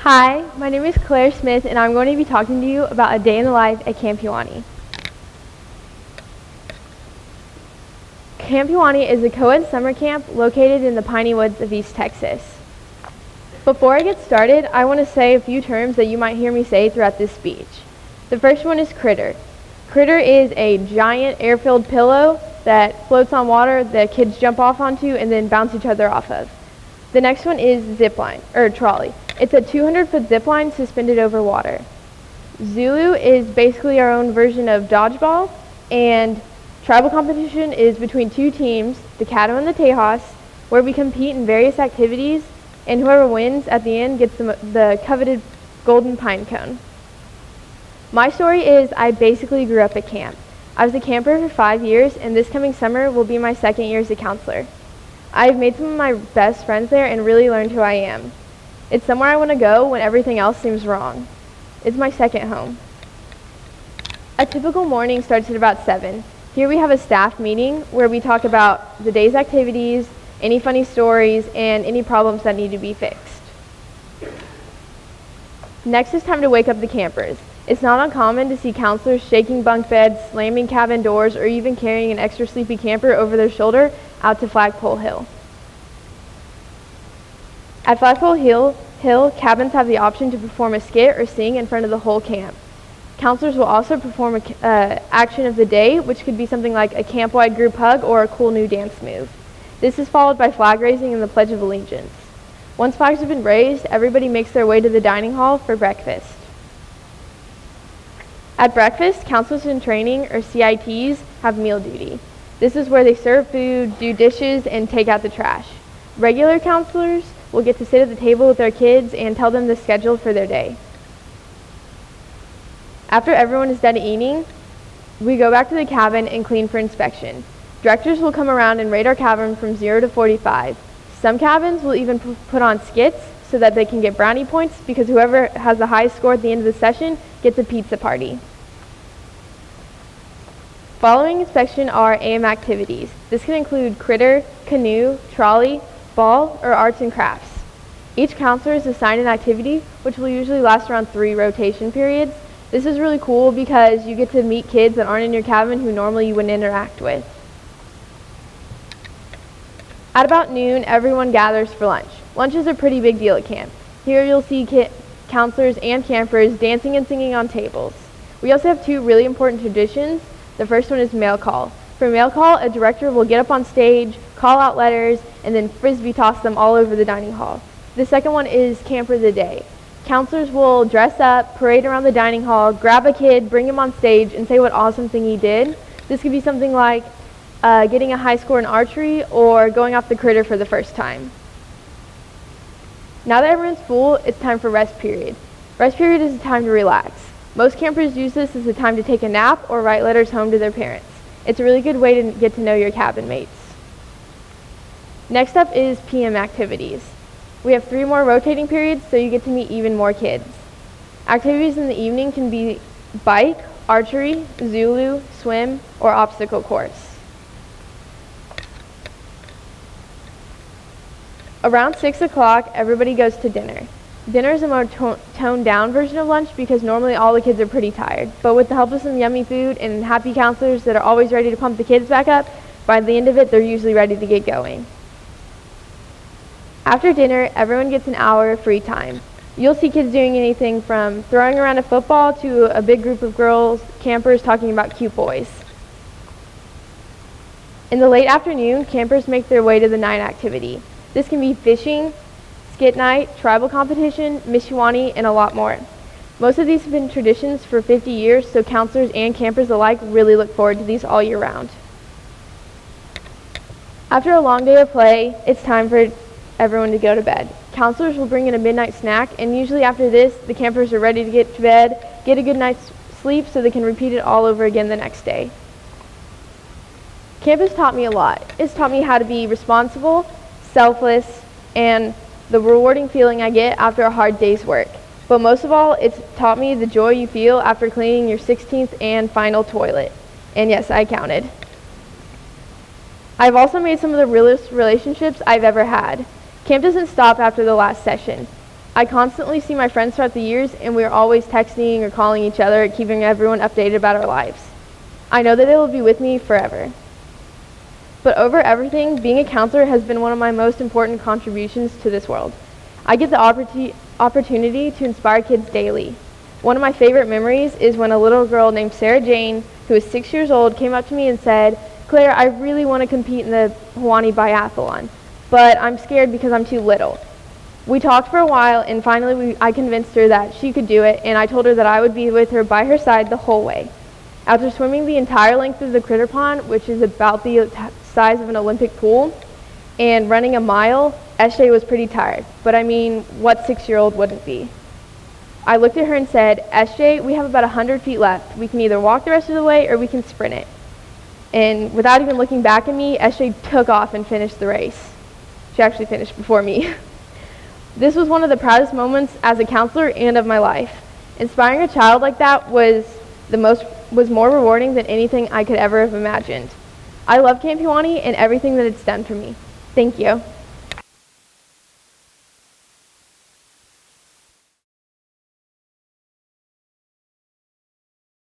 Hi, my name is Claire Smith and I'm going to be talking to you about a day in the life at Campioni. Campioni is a co-ed summer camp located in the piney woods of East Texas. Before I get started, I want to say a few terms that you might hear me say throughout this speech. The first one is critter. Critter is a giant air-filled pillow that floats on water that kids jump off onto and then bounce each other off of. The next one is zip line, or trolley. It's a 200-foot zip line suspended over water. Zulu is basically our own version of dodgeball, and tribal competition is between two teams, the Caddo and the Tejas, where we compete in various activities, and whoever wins at the end gets the coveted golden pine cone. My story is I basically grew up at camp. I was a camper for 5 years, and this coming summer will be my second year as a counselor. I've made some of my best friends there and really learned who I am. It's somewhere I want to go when everything else seems wrong. It's my second home. A typical morning starts at about 7. Here we have a staff meeting where we talk about the day's activities, any funny stories, and any problems that need to be fixed. Next, it's time to wake up the campers. It's not uncommon to see counselors shaking bunk beds, slamming cabin doors, or even carrying an extra sleepy camper over their shoulder out to Flagpole Hill. At Flagpole Hill, cabins have the option to perform a skit or sing in front of the whole camp. Counselors will also perform an action of the day, which could be something like a camp-wide group hug or a cool new dance move. This is followed by flag raising and the Pledge of Allegiance. Once flags have been raised, everybody makes their way to the dining hall for breakfast. At breakfast, counselors in training, or CITs, have meal duty. This is where they serve food, do dishes, and take out the trash. Regular counselors will get to sit at the table with their kids and tell them the schedule for their day. After everyone is done eating, we go back to the cabin and clean for inspection. Directors will come around and rate our cabin from 0 to 45. Some cabins will even put on skits so that they can get brownie points, because whoever has the highest score at the end of the session gets a pizza party. Following inspection are AM activities. This can include critter, canoe, trolley, ball, or arts and crafts. Each counselor is assigned an activity, which will usually last around 3 rotation periods. This is really cool because you get to meet kids that aren't in your cabin who normally you wouldn't interact with. At about noon, everyone gathers for lunch. Lunch is a pretty big deal at camp. Here you'll see counselors and campers dancing and singing on tables. We also have 2 really important traditions. The first one is mail call. For mail call, a director will get up on stage, call out letters, and then frisbee toss them all over the dining hall. The second one is camper of the day. Counselors will dress up, parade around the dining hall, grab a kid, bring him on stage, and say what awesome thing he did. This could be something like getting a high score in archery or going off the critter for the first time. Now that everyone's full, it's time for rest period. Rest period is a time to relax. Most campers use this as a time to take a nap or write letters home to their parents. It's a really good way to get to know your cabin mates. Next up is PM activities. We have 3 more rotating periods, so you get to meet even more kids. Activities in the evening can be bike, archery, Zulu, swim, or obstacle course. Around 6 o'clock, everybody goes to dinner. Dinner is a more toned down version of lunch because normally all the kids are pretty tired. But with the help of some yummy food and happy counselors that are always ready to pump the kids back up, by the end of it, they're usually ready to get going. After dinner, everyone gets an hour of free time. You'll see kids doing anything from throwing around a football to a big group of girls, campers talking about cute boys. In the late afternoon, campers make their way to the night activity. This can be fishing, skit night, tribal competition, Mishiwani, and a lot more. Most of these have been traditions for 50 years, so counselors and campers alike really look forward to these all year round. After a long day of play, it's time for everyone to go to bed. Counselors will bring in a midnight snack, and usually after this, the campers are ready to get to bed, get a good night's sleep so they can repeat it all over again the next day. Camp has taught me a lot. It's taught me how to be responsible, selfless, and the rewarding feeling I get after a hard day's work. But most of all, it's taught me the joy you feel after cleaning your 16th and final toilet. And yes, I counted. I've also made some of the realest relationships I've ever had. Camp doesn't stop after the last session. I constantly see my friends throughout the years, and we are always texting or calling each other, keeping everyone updated about our lives. I know that they will be with me forever. But over everything, being a counselor has been one of my most important contributions to this world. I get the opportunity to inspire kids daily. One of my favorite memories is when a little girl named Sarah Jane, who was 6 years old, came up to me and said, "Claire, I really want to compete in the Hawaii Biathlon, but I'm scared because I'm too little." We talked for a while, and finally I convinced her that she could do it, and I told her that I would be with her by her side the whole way. After swimming the entire length of the critter pond, which is about the size of an Olympic pool, and running a mile, SJ was pretty tired, but I mean, what 6-year-old wouldn't be? I looked at her and said, "SJ, we have about 100 feet left. We can either walk the rest of the way or we can sprint it." And without even looking back at me, SJ took off and finished the race. She actually finished before me. This was one of the proudest moments as a counselor and of my life. Inspiring a child like that was more rewarding than anything I could ever have imagined. I love Campioni and everything that it's done for me. Thank you.